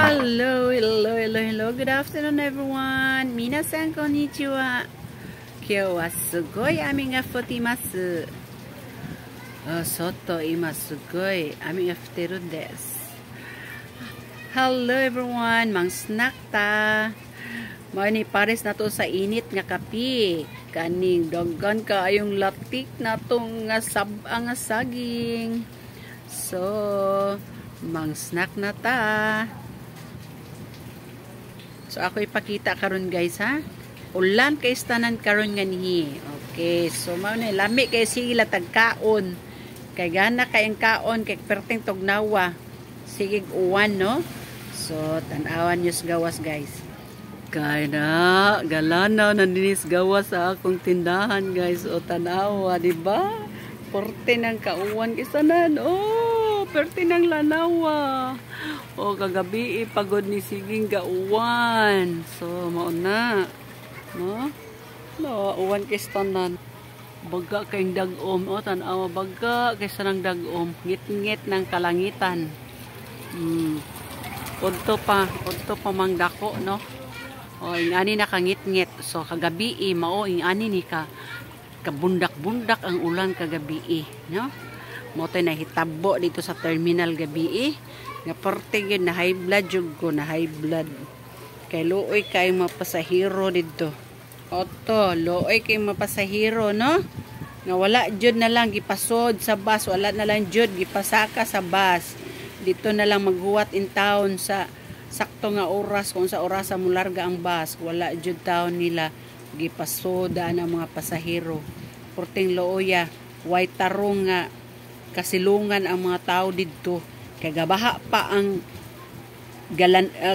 Hello, hello, hello, hello. Good afternoon, everyone. 皆さん、こんにちは。今日はすごい雨が降っています。外、今すごい雨が降ってるんです。Hello, everyone. Mang snack ta. Mau ni pares na to sa init nga kape. Kaning daghan kaayong latik na tong nga sabang nga saging. So, mang snack na ta. So ako ipakita karon guys ha. Ulan kay tanan karon nga nihi. Okay, so mao ni lami kay sila tagkaon. Kay gana kay ang kaon kay perting tugnawa. Sige uwan no. So tan-awan niyo gawas guys. Kay na galanaw nandinis gawas sa akong tindahan guys. O tan-awa di ba? Porte ng kauwan kay tanan. Oh, perti ng lanawa. O kagabi pagod ni siging gauwan. So mao na. No? No, uwan kay tanan. Baga kay dagom. O tan-awa baga kay sanang dagom. Ngit-ngit ng kalangitan. Udto pa mang dako no. O ingani na kangit-ngit. So kagabi mao ingani ni ka kabundak-bundak ang ulan kagabi no. Mo tay nahitabo dito sa terminal gabi nga parte gyud na high blood jud ko na high blood kay luoy kay mapasahero dito. Oto luoy kay mapasahero no nga wala jud na lang gipasod sa bus, wala na lang jud gipasaka sa bus. Dito na lang maghuwat in town sa sakto nga oras kung sa orasa mo larga ang bus. Wala jud taon nila gipasoda ang mga pasahero. Porting looya way tarong nga kasilungan ang mga tao dito. Kay gabaha pa ang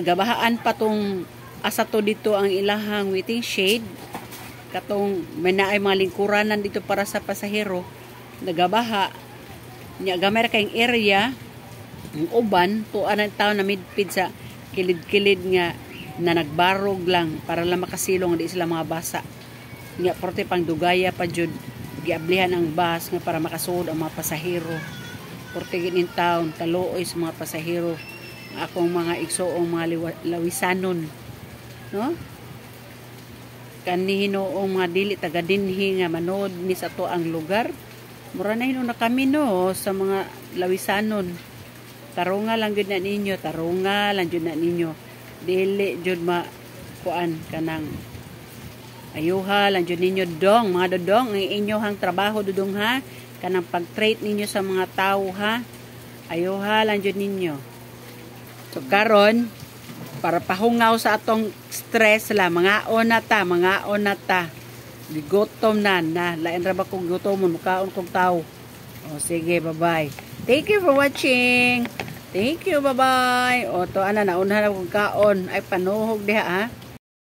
gabahaan pa tong asa to dito ang ilahang waiting shade. Katong may naay mga lingkuranan dito para sa pasahero. Nagabaha. Nya gamay kayong area ang uban tuan ang tao na midpid sa kilid-kilid nga na nagbarog lang para lang makasilong di sila mga basa. Nya porte pang dugaya pa jud giablihan ang bus nga para makasud ang mga pasahero. Porte ginin taon taluoy sa mga pasahero akong mga igsoong mga lawisanon no kanihinoong mga dili taga dinhi nga manood ni sa to ang lugar mura na hino na kami no sa mga lawisanon. Tarunga lang jud na ninyo, tarunga lang jud na ninyo, dili jud ma kuan kanang ayuha lang jud ninyo dong mga dodong ang inyohang trabaho dudong ha kanang pag-treat ninyo sa mga tao ha. Ayuha lang jud ninyo. So karon para pahungaw sa atong stress la mga onata Gutom na lain ra ba kog gutomon mukaon kog tao. O sige, bye-bye. Thank you for watching. Thank you, bye-bye. O to ana naunhan akong kaon ay panuhog diha ha.